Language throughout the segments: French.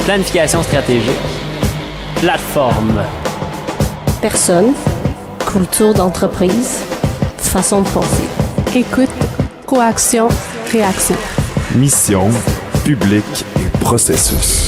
planification stratégique, plateforme, personne, culture d'entreprise, façon de penser, écoute, coaction, réaction, mission, public et processus.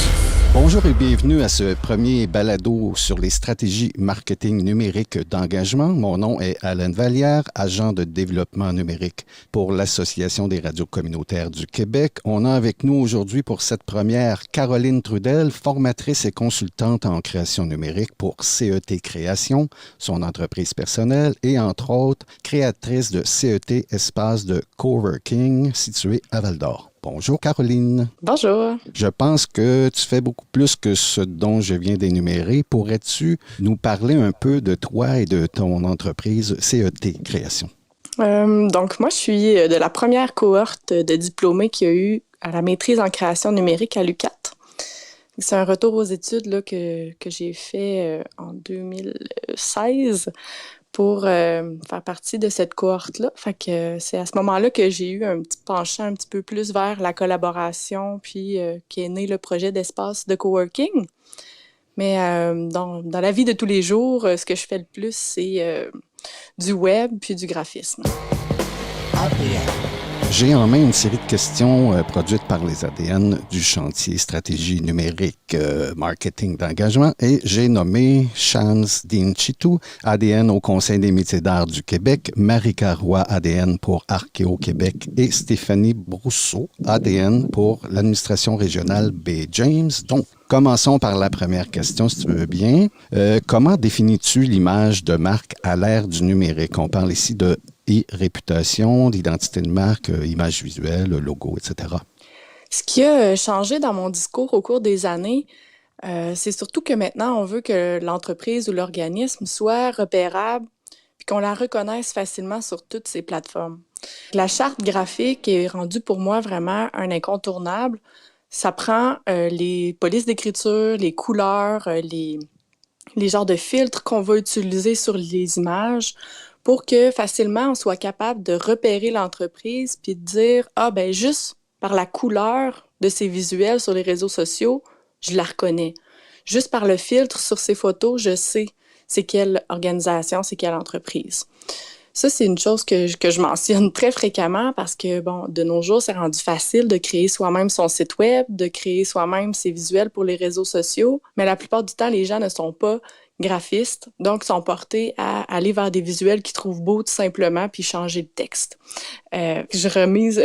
Bonjour et bienvenue à ce premier balado sur les stratégies marketing numérique d'engagement. Mon nom est Alain Vallière, agent de développement numérique pour l'Association des radios communautaires du Québec. On a avec nous aujourd'hui pour cette première Caroline Trudel, formatrice et consultante en création numérique pour CET Création, son entreprise personnelle, et entre autres, créatrice de CET Espace de Coworking situé à Val-d'Or. Bonjour Caroline. Bonjour. Je pense que tu fais beaucoup plus que ce dont je viens d'énumérer. Pourrais-tu nous parler un peu de toi et de ton entreprise CET Création? Donc moi, je suis de la première cohorte de diplômés qu'il y a eu à la maîtrise en création numérique à l'UQAT. C'est un retour aux études là, que j'ai fait en 2016 pour faire partie de cette cohorte-là. Fait que c'est à ce moment-là que j'ai eu un petit penchant un petit peu plus vers la collaboration, puis qu'est né le projet d'espace de coworking. Mais dans la vie de tous les jours, ce que je fais le plus, c'est du web puis du graphisme. J'ai en main une série de questions produites par les ADN du chantier stratégie numérique marketing d'engagement et j'ai nommé Chance Dinchitu, ADN au Conseil des métiers d'art du Québec, Marika Roy, ADN pour Archéo Québec et Stéphanie Brousseau, ADN pour l'administration régionale Bay James. Donc, commençons par la première question, si tu veux bien. Comment définis-tu l'image de marque à l'ère du numérique? On parle ici de réputation, d'identité de marque, image visuelle, logo, etc. Ce qui a changé dans mon discours au cours des années, c'est surtout que maintenant, on veut que l'entreprise ou l'organisme soit repérable et qu'on la reconnaisse facilement sur toutes ces plateformes. La charte graphique est rendue pour moi vraiment un incontournable. Ça prend les polices d'écriture, les couleurs, les genres de filtres qu'on va utiliser sur les images pour que facilement on soit capable de repérer l'entreprise puis de dire « Ah, ben juste par la couleur de ses visuels sur les réseaux sociaux, je la reconnais. Juste par le filtre sur ses photos, je sais c'est quelle organisation, c'est quelle entreprise. » Ça, c'est une chose que je mentionne très fréquemment parce que, bon, de nos jours, c'est rendu facile de créer soi-même son site web, de créer soi-même ses visuels pour les réseaux sociaux, mais la plupart du temps, les gens ne sont pas graphistes, donc sont portés à aller vers des visuels qu'ils trouvent beaux tout simplement, puis changer le texte. Je remise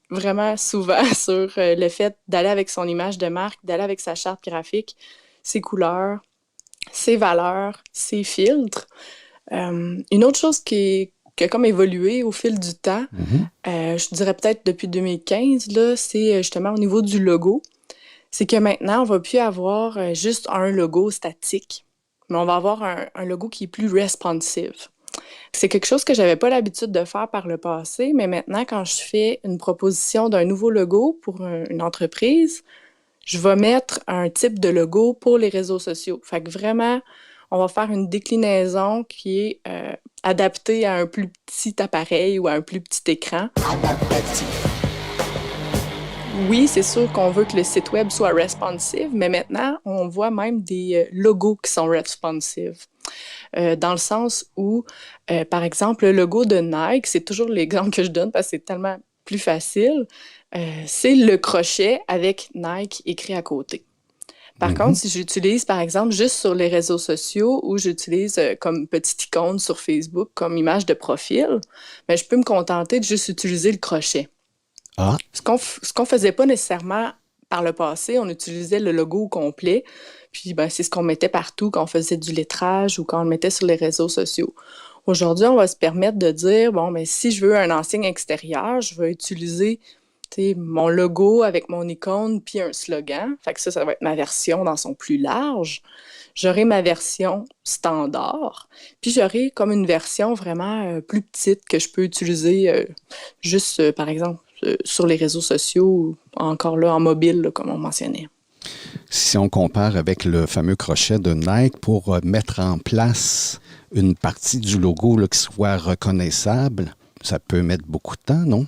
vraiment souvent sur le fait d'aller avec son image de marque, d'aller avec sa charte graphique, ses couleurs, ses valeurs, ses filtres. Une autre chose qui a comme évolué au fil du temps, je dirais peut-être depuis 2015, là, c'est justement au niveau du logo. C'est que maintenant, on ne va plus avoir juste un logo statique, mais on va avoir un logo qui est plus responsive. C'est quelque chose que je n'avais pas l'habitude de faire par le passé, mais maintenant, quand je fais une proposition d'un nouveau logo pour une entreprise, je vais mettre un type de logo pour les réseaux sociaux. Fait que vraiment, on va faire une déclinaison qui est adaptée à un plus petit appareil ou à un plus petit écran. Oui, c'est sûr qu'on veut que le site web soit responsive, mais maintenant, on voit même des logos qui sont responsive. Dans le sens où, par exemple, le logo de Nike, c'est toujours l'exemple que je donne parce que c'est tellement plus facile, c'est le crochet avec Nike écrit à côté. Par contre, si j'utilise, par exemple, juste sur les réseaux sociaux ou j'utilise comme petite icône sur Facebook comme image de profil, ben, je peux me contenter de juste utiliser le crochet. Ah. Ce qu'on faisait pas nécessairement par le passé, on utilisait le logo au complet, puis ben, c'est ce qu'on mettait partout quand on faisait du lettrage ou quand on le mettait sur les réseaux sociaux. Aujourd'hui, on va se permettre de dire, bon, ben, si je veux un enseigne extérieur, je vais utiliser mon logo avec mon icône puis un slogan. Fait que ça va être ma version dans son plus large. J'aurai ma version standard, puis j'aurai comme une version vraiment plus petite que je peux utiliser juste, par exemple, sur les réseaux sociaux ou encore là en mobile, là, comme on mentionnait. Si on compare avec le fameux crochet de Nike pour mettre en place une partie du logo là, qui soit reconnaissable, ça peut mettre beaucoup de temps, non?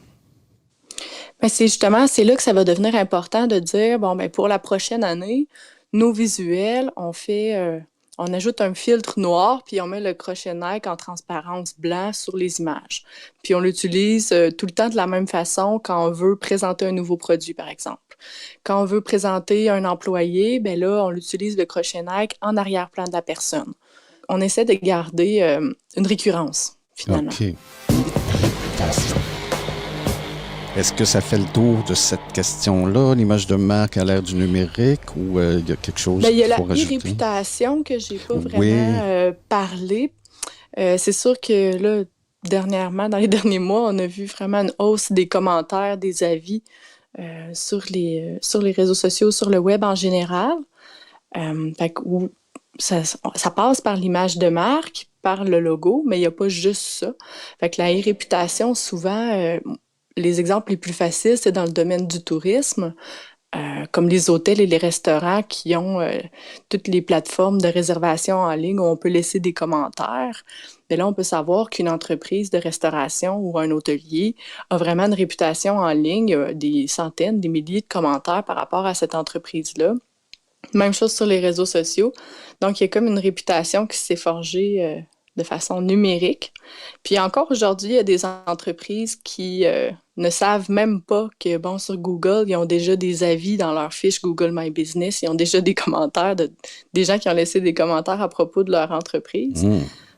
Mais c'est là que ça va devenir important de dire, bon, ben pour la prochaine année, nos visuels, on ajoute un filtre noir, puis on met le crochet Nike en transparence blanc sur les images. Puis on l'utilise tout le temps de la même façon quand on veut présenter un nouveau produit, par exemple. Quand on veut présenter un employé, ben là, on utilise le crochet Nike en arrière-plan de la personne. On essaie de garder une récurrence, finalement. OK. Est-ce que ça fait le tour de cette question-là, l'image de marque à l'ère du numérique, ou il y a quelque chose Il y a qu'il la faut rajouter? e-réputation que j'ai pas Oui. vraiment parlé. C'est sûr que là, dernièrement, dans les derniers mois, on a vu vraiment une hausse des commentaires, des avis sur les réseaux sociaux, sur le web en général. Où ça passe par l'image de marque, par le logo, mais il n'y a pas juste ça. Fait que la e-réputation, souvent, les exemples les plus faciles, c'est dans le domaine du tourisme, comme les hôtels et les restaurants qui ont toutes les plateformes de réservation en ligne où on peut laisser des commentaires. Mais là, on peut savoir qu'une entreprise de restauration ou un hôtelier a vraiment une réputation en ligne. Il y a des centaines, des milliers de commentaires par rapport à cette entreprise-là. Même chose sur les réseaux sociaux. Donc, il y a comme une réputation qui s'est forgée de façon numérique. Puis encore aujourd'hui, il y a des entreprises qui ne savent même pas que, bon, sur Google, ils ont déjà des avis dans leur fiche Google My Business. Ils ont déjà des commentaires, des gens qui ont laissé des commentaires à propos de leur entreprise.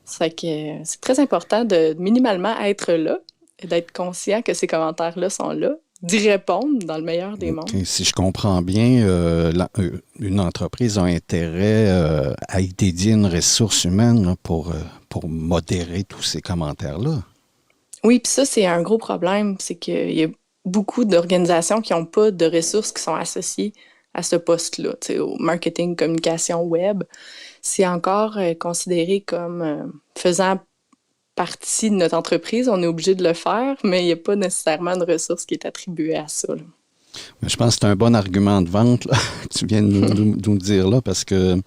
Ça fait que c'est très important de minimalement être là et d'être conscient que ces commentaires-là sont là, d'y répondre dans le meilleur des mondes. Okay. Si je comprends bien, une entreprise a intérêt à y dédier une ressource humaine là, pour modérer tous ces commentaires-là. Oui, puis ça, c'est un gros problème. C'est qu'il y a beaucoup d'organisations qui n'ont pas de ressources qui sont associées à ce poste-là, au marketing, communication web. C'est encore considéré comme faisant partie de notre entreprise. On est obligé de le faire, mais il n'y a pas nécessairement de ressource qui est attribuée à ça. Là. Je pense que c'est un bon argument de vente là, que tu viens de nous dire là, parce que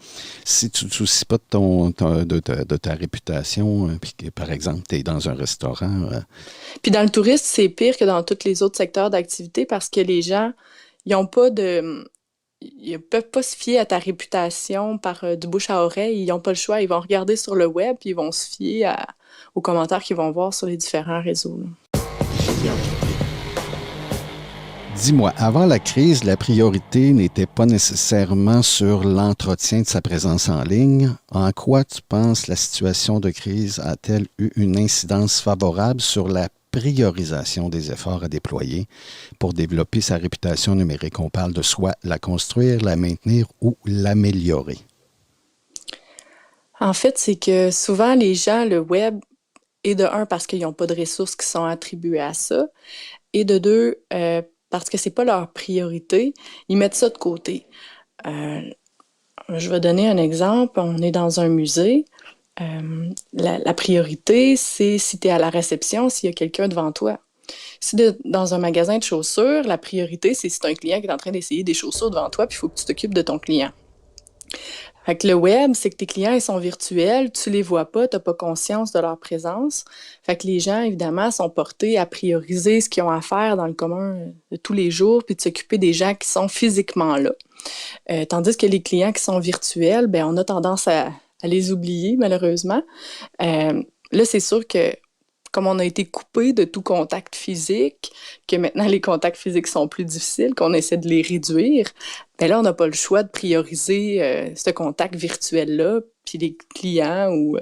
si tu ne te soucies pas de ta réputation, puis que, par exemple, tu es dans un restaurant... Puis dans le tourisme, c'est pire que dans tous les autres secteurs d'activité parce que les gens, ils n'ont pas de... Ils ne peuvent pas se fier à ta réputation par du bouche à oreille. Ils n'ont pas le choix. Ils vont regarder sur le web puis ils vont se fier aux commentaires qu'ils vont voir sur les différents réseaux. Là. Dis-moi, avant la crise, la priorité n'était pas nécessairement sur l'entretien de sa présence en ligne. En quoi tu penses la situation de crise a-t-elle eu une incidence favorable sur la priorisation des efforts à déployer pour développer sa réputation numérique? On parle de soit la construire, la maintenir ou l'améliorer. En fait, c'est que souvent, les gens, le web, et de un, parce qu'ils n'ont pas de ressources qui sont attribuées à ça, et de deux, parce que c'est pas leur priorité, ils mettent ça de côté. Je vais donner un exemple. On est dans un musée. La priorité, c'est si tu es à la réception, s'il y a quelqu'un devant toi. Si dans un magasin de chaussures, la priorité, c'est si tu as un client qui est en train d'essayer des chaussures devant toi, puis il faut que tu t'occupes de ton client. Fait que le web, c'est que tes clients, ils sont virtuels, tu les vois pas, tu n'as pas conscience de leur présence. Fait que les gens, évidemment, sont portés à prioriser ce qu'ils ont à faire dans le commun de tous les jours, puis de s'occuper des gens qui sont physiquement là. Tandis que les clients qui sont virtuels, ben on a tendance à les oublier, malheureusement. Là, c'est sûr que comme on a été coupé de tout contact physique, que maintenant les contacts physiques sont plus difficiles, qu'on essaie de les réduire, bien là, on n'a pas le choix de prioriser ce contact virtuel-là, puis les clients ou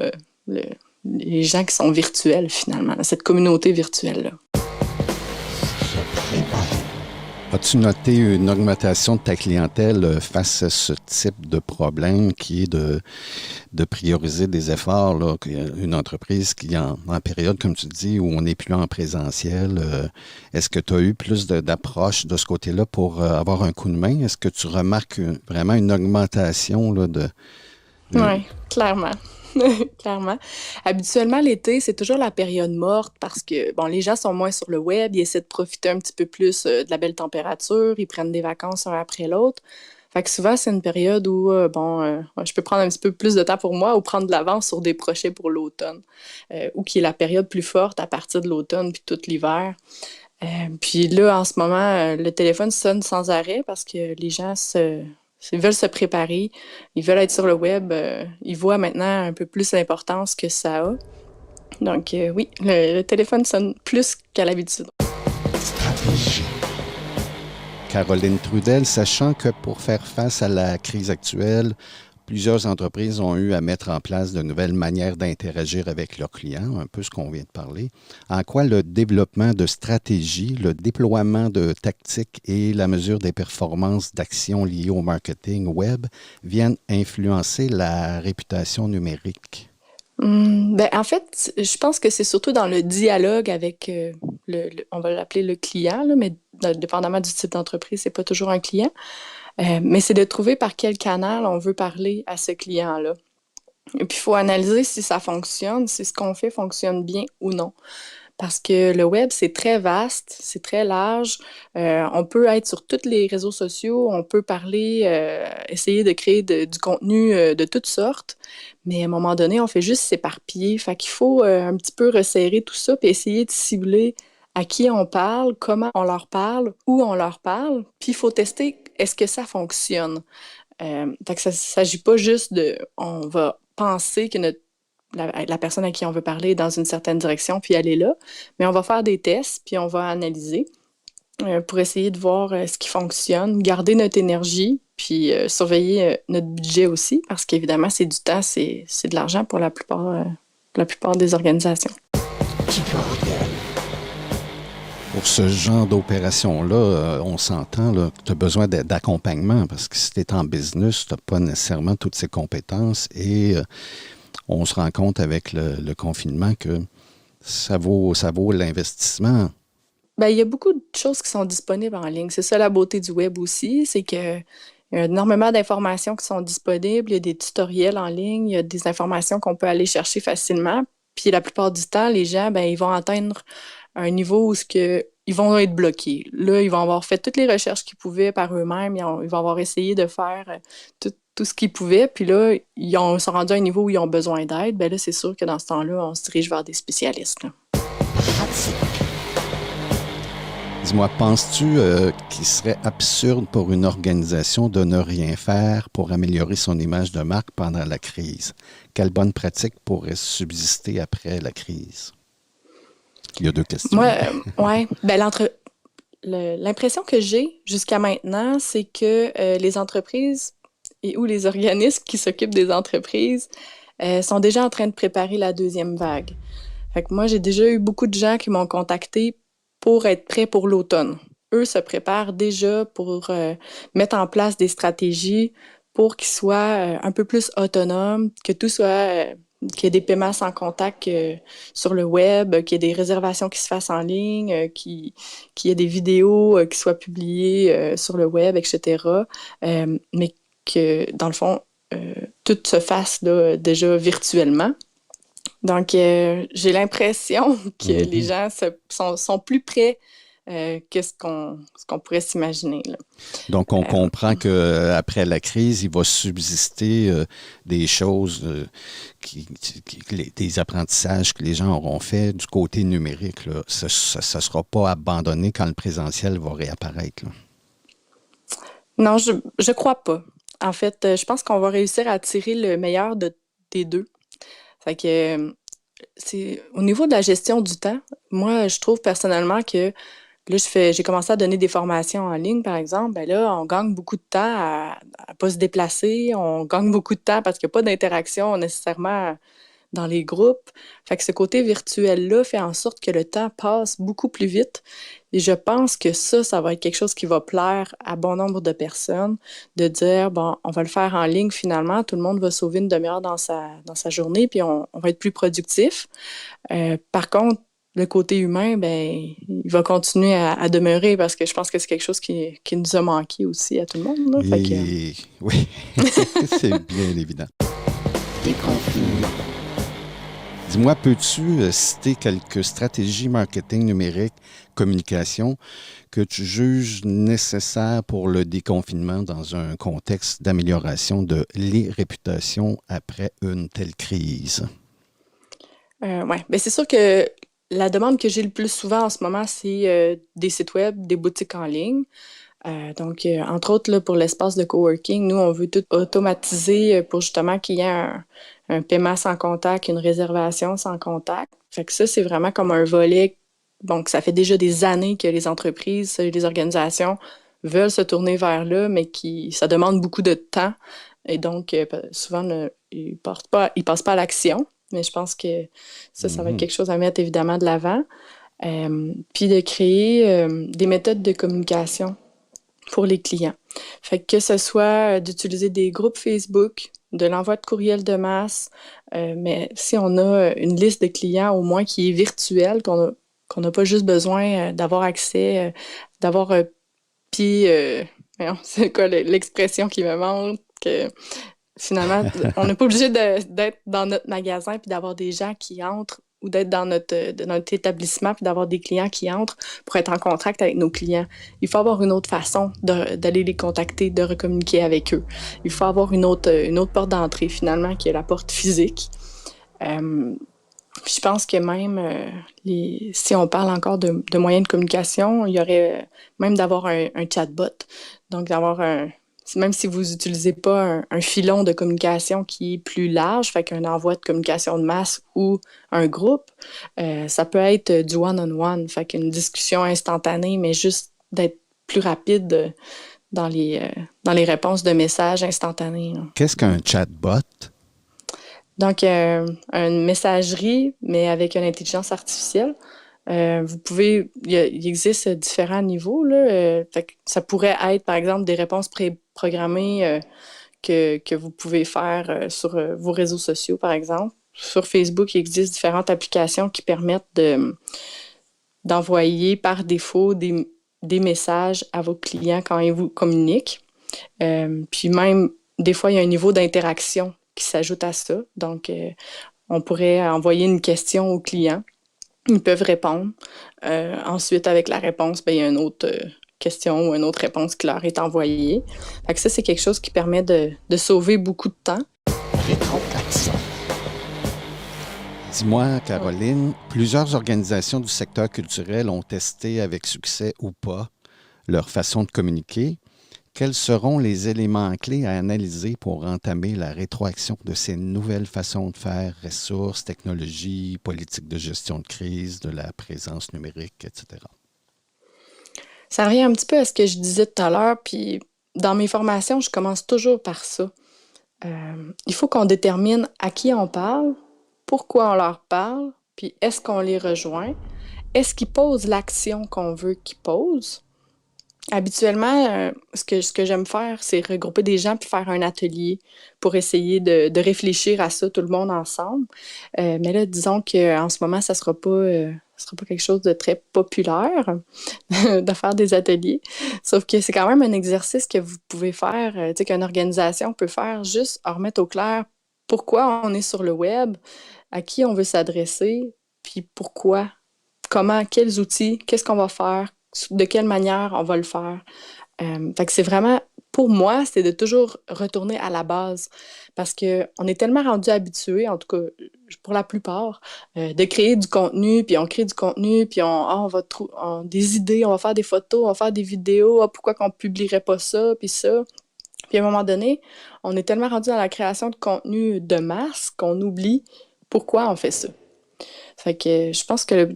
les gens qui sont virtuels, finalement, cette communauté virtuelle-là. As-tu noté une augmentation de ta clientèle face à ce type de problème qui est de prioriser des efforts? Là, une entreprise qui est en période, comme tu dis, où on n'est plus en présentiel, est-ce que tu as eu plus d'approche de ce côté-là pour avoir un coup de main? Est-ce que tu remarques vraiment une augmentation là, Oui, clairement. Clairement. Habituellement, l'été, c'est toujours la période morte parce que, bon, les gens sont moins sur le web, ils essaient de profiter un petit peu plus de la belle température, ils prennent des vacances un après l'autre. Fait que souvent, c'est une période où, je peux prendre un petit peu plus de temps pour moi ou prendre de l'avance sur des projets pour l'automne, ou qui est la période plus forte à partir de l'automne puis tout l'hiver. Puis là, en ce moment, le téléphone sonne sans arrêt parce que les gens se Ils veulent se préparer, ils veulent être sur le web. Ils voient maintenant un peu plus l'importance que ça a. Donc oui, le téléphone sonne plus qu'à l'habitude. Stratégie. Caroline Trudel, sachant que pour faire face à la crise actuelle, plusieurs entreprises ont eu à mettre en place de nouvelles manières d'interagir avec leurs clients, un peu ce qu'on vient de parler. En quoi le développement de stratégies, le déploiement de tactiques et la mesure des performances d'actions liées au marketing web viennent influencer la réputation numérique? En fait, je pense que c'est surtout dans le dialogue avec, on va l'appeler le client, là, mais dépendamment du type d'entreprise, c'est pas toujours un client. Mais c'est de trouver par quel canal on veut parler à ce client-là. Et puis, il faut analyser si ça fonctionne, si ce qu'on fait fonctionne bien ou non. Parce que le web, c'est très vaste, c'est très large. On peut être sur tous les réseaux sociaux, on peut parler, essayer de créer du contenu de toutes sortes. Mais à un moment donné, on fait juste s'éparpiller. Fait qu'il faut un petit peu resserrer tout ça puis essayer de cibler à qui on parle, comment on leur parle, où on leur parle. Puis il faut tester, est-ce que ça fonctionne? Fait que ça ne s'agit pas juste de, on va penser que la personne à qui on veut parler est dans une certaine direction, puis elle est là, mais on va faire des tests, puis on va analyser pour essayer de voir ce qui fonctionne, garder notre énergie, puis surveiller notre budget aussi, parce qu'évidemment, c'est du temps, c'est de l'argent pour la plupart des organisations. Pour ce genre d'opération-là, on s'entend que tu as besoin d'accompagnement parce que si tu es en business, tu n'as pas nécessairement toutes ces compétences et on se rend compte avec le confinement que ça vaut l'investissement. Il y a beaucoup de choses qui sont disponibles en ligne. C'est ça la beauté du web aussi, c'est que il y a énormément d'informations qui sont disponibles, il y a des tutoriels en ligne, il y a des informations qu'on peut aller chercher facilement. Puis la plupart du temps, les gens, ils vont atteindre un niveau où ils vont être bloqués. Là, ils vont avoir fait toutes les recherches qu'ils pouvaient par eux-mêmes, ils vont avoir essayé de faire tout ce qu'ils pouvaient, puis là, ils sont rendus à un niveau où ils ont besoin d'aide. Là, c'est sûr que dans ce temps-là, on se dirige vers des spécialistes. Là. Dis-moi, penses-tu qu'il serait absurde pour une organisation de ne rien faire pour améliorer son image de marque pendant la crise? Quelle bonne pratique pourrait subsister après la crise? Il y a deux questions. Oui. L'impression que j'ai jusqu'à maintenant, c'est que les entreprises ou les organismes qui s'occupent des entreprises sont déjà en train de préparer la deuxième vague. Fait que moi, j'ai déjà eu beaucoup de gens qui m'ont contacté pour être prêts pour l'automne. Eux se préparent déjà pour mettre en place des stratégies pour qu'ils soient un peu plus autonomes, que tout soit... qu'il y ait des paiements sans contact sur le web, qu'il y ait des réservations qui se fassent en ligne, qu'il y ait des vidéos qui soient publiées sur le web, etc. Mais que, dans le fond, tout se fasse là, déjà virtuellement. Donc, j'ai l'impression que les gens sont plus prêts que ce qu'on pourrait s'imaginer. Là. Donc, on comprend qu'après la crise, il va subsister des choses, des apprentissages que les gens auront fait du côté numérique. Là. Ça ne sera pas abandonné quand le présentiel va réapparaître. Là. Non, je crois pas. En fait, je pense qu'on va réussir à tirer le meilleur des deux. Fait que au niveau de la gestion du temps, moi, je trouve personnellement que là, j'ai commencé à donner des formations en ligne, par exemple. Là, on gagne beaucoup de temps à ne pas se déplacer. On gagne beaucoup de temps parce qu'il n'y a pas d'interaction nécessairement dans les groupes. Fait que ce côté virtuel-là fait en sorte que le temps passe beaucoup plus vite. Et je pense que ça va être quelque chose qui va plaire à bon nombre de personnes, de dire, bon, on va le faire en ligne finalement, tout le monde va sauver une demi-heure dans sa journée, puis on va être plus productif. Par contre, le côté humain, il va continuer à demeurer parce que je pense que c'est quelque chose qui nous a manqué aussi à tout le monde. Là. Oui, c'est bien évident. Dis-moi, peux-tu citer quelques stratégies marketing numérique, communication que tu juges nécessaires pour le déconfinement dans un contexte d'amélioration de l'e-réputation après une telle crise? Oui, c'est sûr que la demande que j'ai le plus souvent en ce moment, c'est des sites web, des boutiques en ligne. Donc, entre autres, là, pour l'espace de coworking, nous, on veut tout automatiser pour justement qu'il y ait un paiement sans contact, une réservation sans contact. Fait que ça, c'est vraiment comme un volet. Donc, ça fait déjà des années que les entreprises, les organisations veulent se tourner vers là, mais ça demande beaucoup de temps. Et donc, souvent, ils passent pas à l'action. Mais je pense que ça va être quelque chose à mettre évidemment de l'avant. Puis de créer des méthodes de communication pour les clients. Fait que ce soit d'utiliser des groupes Facebook, de l'envoi de courriels de masse, mais si on a une liste de clients au moins qui est virtuelle, qu'on n'a pas juste besoin d'avoir accès, d'avoir c'est quoi l'expression qui me manque? Que finalement, on n'est pas obligé d'être dans notre magasin puis d'avoir des gens qui entrent ou d'être dans notre établissement puis d'avoir des clients qui entrent pour être en contact avec nos clients. Il faut avoir une autre façon d'aller les contacter, de recommuniquer avec eux. Il faut avoir une autre porte d'entrée, finalement, qui est la porte physique. Puis je pense que même, si on parle encore de moyens de communication, il y aurait même d'avoir un chatbot. Donc, même si vous n'utilisez pas un filon de communication qui est plus large, fait qu'un envoi de communication de masse ou un groupe, ça peut être du one-on-one, fait qu'une discussion instantanée, mais juste d'être plus rapide dans les réponses de messages instantanés. Qu'est-ce qu'un chatbot? Donc, une messagerie, mais avec une intelligence artificielle. Il existe différents niveaux, là. Fait que ça pourrait être, par exemple, des réponses préprogrammées que vous pouvez faire sur vos réseaux sociaux, par exemple. Sur Facebook, il existe différentes applications qui permettent d'envoyer par défaut des messages à vos clients quand ils vous communiquent. Puis même, des fois, il y a un niveau d'interaction qui s'ajoute à ça. Donc, on pourrait envoyer une question aux clients. Ils peuvent répondre. Ensuite, avec la réponse, il y a une autre question ou une autre réponse qui leur est envoyée. Fait que ça, c'est quelque chose qui permet de sauver beaucoup de temps. Dis-moi, Caroline, plusieurs organisations du secteur culturel ont testé avec succès ou pas leur façon de communiquer. Quels seront les éléments clés à analyser pour entamer la rétroaction de ces nouvelles façons de faire, ressources, technologies, politiques de gestion de crise, de la présence numérique, etc.? Ça revient un petit peu à ce que je disais tout à l'heure, puis dans mes formations, je commence toujours par ça. Il faut qu'on détermine à qui on parle, pourquoi on leur parle, puis est-ce qu'on les rejoint? Est-ce qu'ils posent l'action qu'on veut qu'ils posent? Habituellement, ce que j'aime faire, c'est regrouper des gens puis faire un atelier pour essayer de réfléchir à ça, tout le monde ensemble. Mais là, disons qu'en ce moment, ça sera pas quelque chose de très populaire de faire des ateliers. Sauf que c'est quand même un exercice que vous pouvez faire, qu'une organisation peut faire, juste en remettre au clair pourquoi on est sur le web, à qui on veut s'adresser, puis pourquoi, comment, quels outils, qu'est-ce qu'on va faire, de quelle manière on va le faire. Fait que c'est vraiment, pour moi, c'est de toujours retourner à la base parce qu'on est tellement rendu habitué, en tout cas pour la plupart, de créer du contenu, puis on crée du contenu, puis on va des idées, on va faire des photos, on va faire des vidéos, pourquoi qu'on publierait pas ça, puis ça. Puis à un moment donné, on est tellement rendu dans la création de contenu de masse qu'on oublie pourquoi on fait ça. Fait que je pense que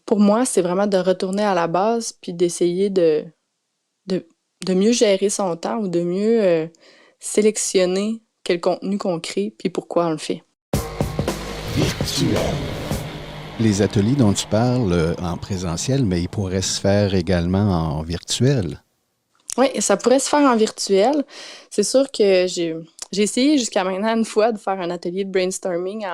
pour moi, c'est vraiment de retourner à la base puis d'essayer de mieux gérer son temps ou de mieux sélectionner quel contenu qu'on crée puis pourquoi on le fait. Les ateliers dont tu parles en présentiel, mais ils pourraient se faire également en virtuel. Oui, ça pourrait se faire en virtuel. C'est sûr que j'ai essayé jusqu'à maintenant une fois de faire un atelier de brainstorming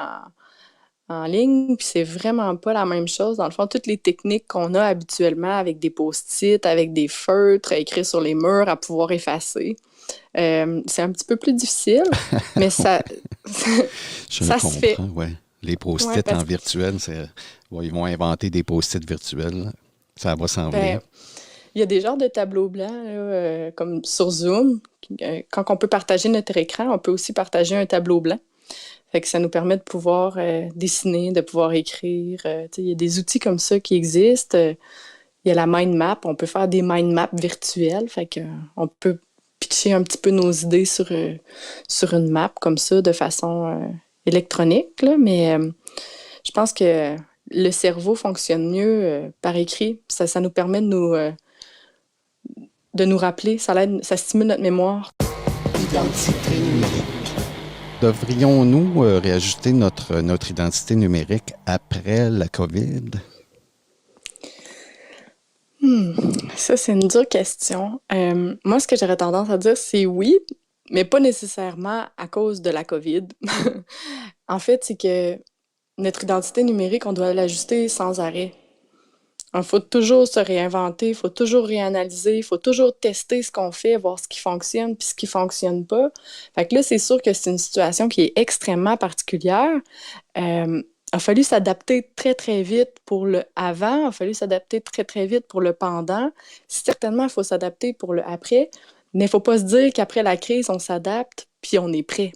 en ligne, puis c'est vraiment pas la même chose. Dans le fond, toutes les techniques qu'on a habituellement avec des post-it, avec des feutres à écrire sur les murs, à pouvoir effacer, c'est un petit peu plus difficile, mais ça se fait. Ouais. Les post-it en virtuel, ils vont inventer des post-it virtuels. Ça va s'en venir. Il y a des genres de tableaux blancs, là, comme sur Zoom. Quand on peut partager notre écran, on peut aussi partager un tableau blanc. Fait que ça nous permet de pouvoir dessiner, de pouvoir écrire. Il y a des outils comme ça qui existent. Il y a la mind map, on peut faire des mind maps virtuelles, fait que on peut pitcher un petit peu nos idées sur une map comme ça de façon électronique, là, mais je pense que le cerveau fonctionne mieux par écrit. Ça nous permet de nous rappeler, ça stimule notre mémoire. Devrions-nous réajuster notre identité numérique après la COVID? Ça, c'est une dure question. Moi, ce que j'aurais tendance à dire, c'est oui, mais pas nécessairement à cause de la COVID. En fait, c'est que notre identité numérique, on doit l'ajuster sans arrêt. Il faut toujours se réinventer, il faut toujours réanalyser, il faut toujours tester ce qu'on fait, voir ce qui fonctionne puis ce qui fonctionne pas. Fait que là, c'est sûr que c'est une situation qui est extrêmement particulière. A fallu s'adapter très, très vite pour le avant, a fallu s'adapter très, très vite pour le pendant. Certainement, il faut s'adapter pour le après, mais il ne faut pas se dire qu'après la crise, on s'adapte puis on est prêt.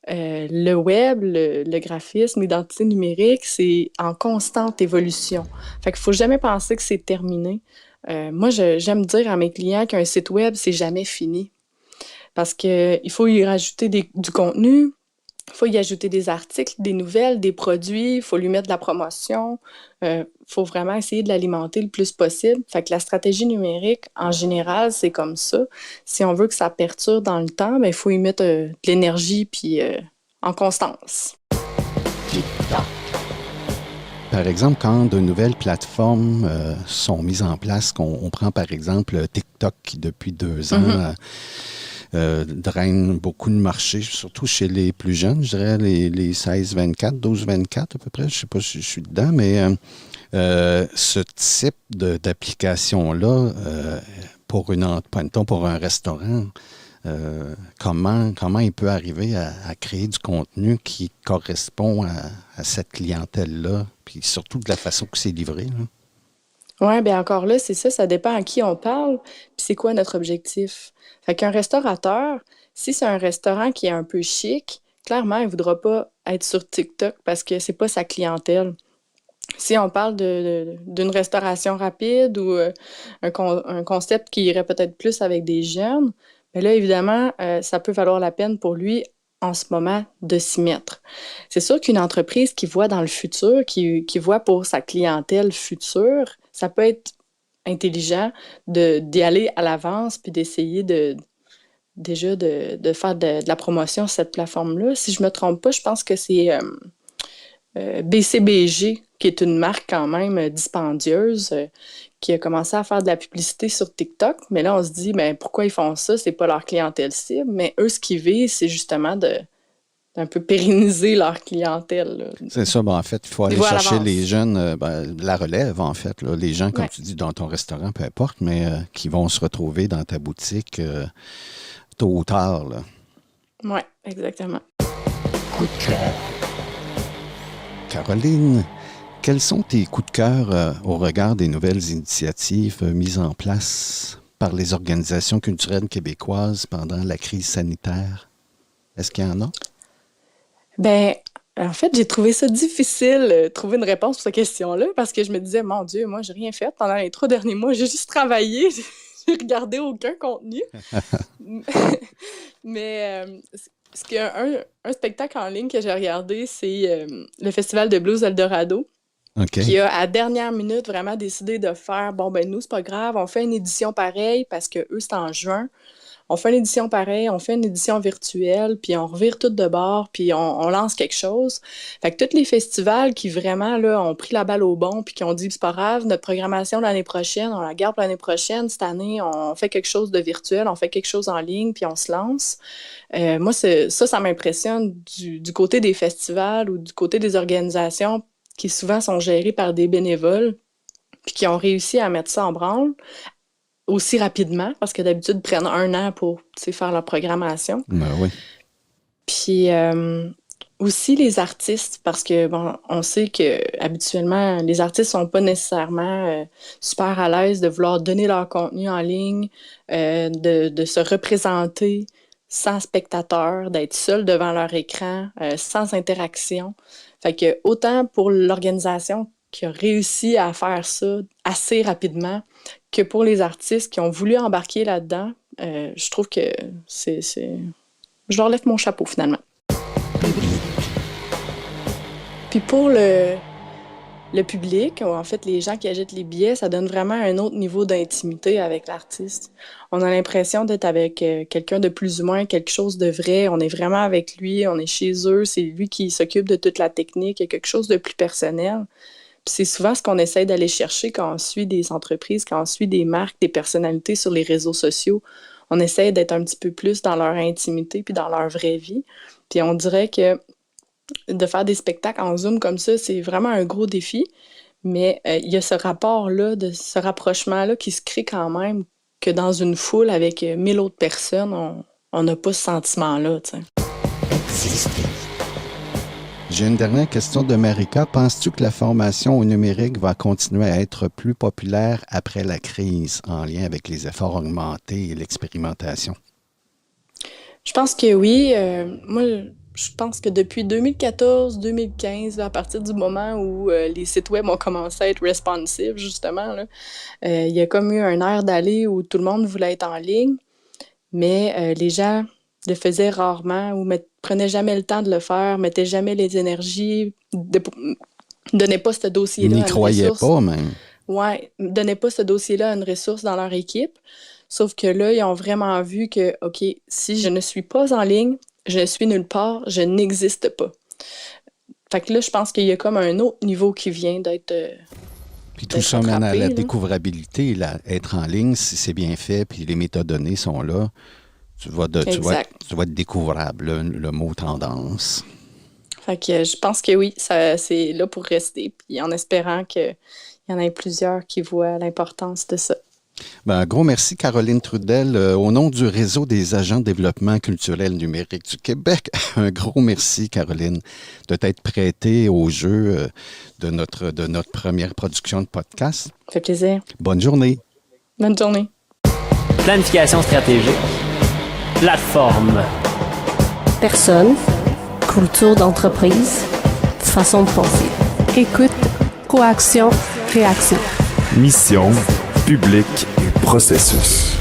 Le web, le graphisme, l'identité numérique, c'est en constante évolution. Fait qu'il faut jamais penser que c'est terminé. Moi, j'aime dire à mes clients qu'un site web, c'est jamais fini. Parce qu'il faut y rajouter du contenu, il faut y ajouter des articles, des nouvelles, des produits, il faut lui mettre de la promotion. Il faut vraiment essayer de l'alimenter le plus possible. Fait que la stratégie numérique, en général, c'est comme ça. Si on veut que ça perdure dans le temps, ben, il faut y mettre de l'énergie puis en constance. Par exemple, quand de nouvelles plateformes sont mises en place, on prend par exemple TikTok qui, depuis 2 ans, draine beaucoup de marché, surtout chez les plus jeunes, je dirais les 16-24, 12-24 à peu près. Je ne sais pas si je suis dedans, mais ce type d'application-là, pour un restaurant, comment il peut arriver à créer du contenu qui correspond à cette clientèle-là, puis surtout de la façon que c'est livré, là? Oui, bien encore là, c'est ça, ça dépend à qui on parle, puis c'est quoi notre objectif. Fait qu'un restaurateur, si c'est un restaurant qui est un peu chic, clairement, il ne voudra pas être sur TikTok parce que c'est pas sa clientèle. Si on parle d'une restauration rapide ou un concept qui irait peut-être plus avec des jeunes, bien là, évidemment, ça peut valoir la peine pour lui en ce moment de s'y mettre. C'est sûr qu'une entreprise qui voit dans le futur, qui voit pour sa clientèle future, ça peut être intelligent d'y aller à l'avance puis d'essayer déjà de faire de la promotion sur cette plateforme-là. Si je ne me trompe pas, je pense que c'est BCBG, qui est une marque quand même dispendieuse, qui a commencé à faire de la publicité sur TikTok. Mais là, on se dit, ben, pourquoi ils font ça? C'est pas leur clientèle cible. Mais eux, ce qu'ils visent, c'est justement d'un peu pérenniser leur clientèle, là. C'est ça, en fait, il faut aller chercher les jeunes, la relève, en fait, là, les gens, comme tu dis, dans ton restaurant, peu importe, mais qui vont se retrouver dans ta boutique tôt ou tard, là. Oui, exactement. Coup de cœur. Caroline, quels sont tes coups de cœur au regard des nouvelles initiatives mises en place par les organisations culturelles québécoises pendant la crise sanitaire? Est-ce qu'il y en a? Ben, en fait, j'ai trouvé ça difficile de trouver une réponse pour cette question-là parce que je me disais, mon Dieu, moi, j'ai rien fait pendant les 3 derniers mois, j'ai juste travaillé, j'ai regardé aucun contenu. Mais qu'il y a un spectacle en ligne que j'ai regardé, c'est le Festival de Blues Eldorado, qui a, à dernière minute, vraiment décidé de faire, bon, ben nous, c'est pas grave, on fait une édition pareille parce que eux, c'est en juin. On fait une édition pareille, on fait une édition virtuelle, puis on revire tout de bord, puis on lance quelque chose. Fait que tous les festivals qui vraiment là, ont pris la balle au bon, puis qui ont dit c'est pas grave, notre programmation l'année prochaine, on la garde pour l'année prochaine. Cette année, on fait quelque chose de virtuel, on fait quelque chose en ligne, puis on se lance. Moi, ça m'impressionne du côté des festivals ou du côté des organisations qui souvent sont gérées par des bénévoles, puis qui ont réussi à mettre ça en branle aussi rapidement, parce que d'habitude, ils prennent 1 an pour faire leur programmation. Ben oui. Puis aussi les artistes, parce que bon, on sait que habituellement, les artistes sont pas nécessairement super à l'aise de vouloir donner leur contenu en ligne, de se représenter sans spectateurs, d'être seul devant leur écran, sans interaction. Fait que autant pour l'organisation qui a réussi à faire ça assez rapidement que pour les artistes qui ont voulu embarquer là-dedans. Je trouve que c'est... Je leur lève mon chapeau, finalement. Puis pour le public, en fait, les gens qui achètent les billets, ça donne vraiment un autre niveau d'intimité avec l'artiste. On a l'impression d'être avec quelqu'un de plus ou moins, quelque chose de vrai. On est vraiment avec lui, on est chez eux, c'est lui qui s'occupe de toute la technique, il y a quelque chose de plus personnel. Puis c'est souvent ce qu'on essaie d'aller chercher quand on suit des entreprises, quand on suit des marques, des personnalités sur les réseaux sociaux. On essaie d'être un petit peu plus dans leur intimité puis dans leur vraie vie. Puis on dirait que de faire des spectacles en Zoom comme ça, c'est vraiment un gros défi. Mais il y a ce rapport-là, ce rapprochement-là qui se crée quand même que dans une foule avec 1000 autres personnes, on n'a pas ce sentiment-là, tu sais. J'ai une dernière question de Marika. Penses-tu que la formation au numérique va continuer à être plus populaire après la crise en lien avec les efforts augmentés et l'expérimentation? Je pense que oui. Moi, je pense que depuis 2014-2015, à partir du moment où les sites web ont commencé à être responsive, justement, là, il y a comme eu un air d'aller où tout le monde voulait être en ligne, mais les gens le faisaient rarement ou prenaient jamais le temps de le faire, mettaient jamais les énergies, donnaient pas ce dossier-là à une ressource. N'y croyaient pas, même. Ouais, donnaient pas ce dossier-là à une ressource dans leur équipe. Sauf que là, ils ont vraiment vu que, OK, si je ne suis pas en ligne, je ne suis nulle part, je n'existe pas. Fait que là, je pense qu'il y a comme un autre niveau qui vient d'être Puis tout ça mène à la découvrabilité. Être en ligne, si c'est bien fait, puis les métadonnées sont là, tu vas être découvrable, le mot tendance. Fait que je pense que oui, c'est là pour rester, puis en espérant qu'il y en ait plusieurs qui voient l'importance de ça. Ben, un gros merci, Caroline Trudel. Au nom du Réseau des agents de développement culturel numérique du Québec, un gros merci, Caroline, de t'être prêtée au jeu de notre première production de podcast. Ça fait plaisir. Bonne journée. Bonne journée. Planification stratégique. Plateforme. Personne, culture d'entreprise, façon de penser. Écoute, coaction, réaction. Mission, public et processus.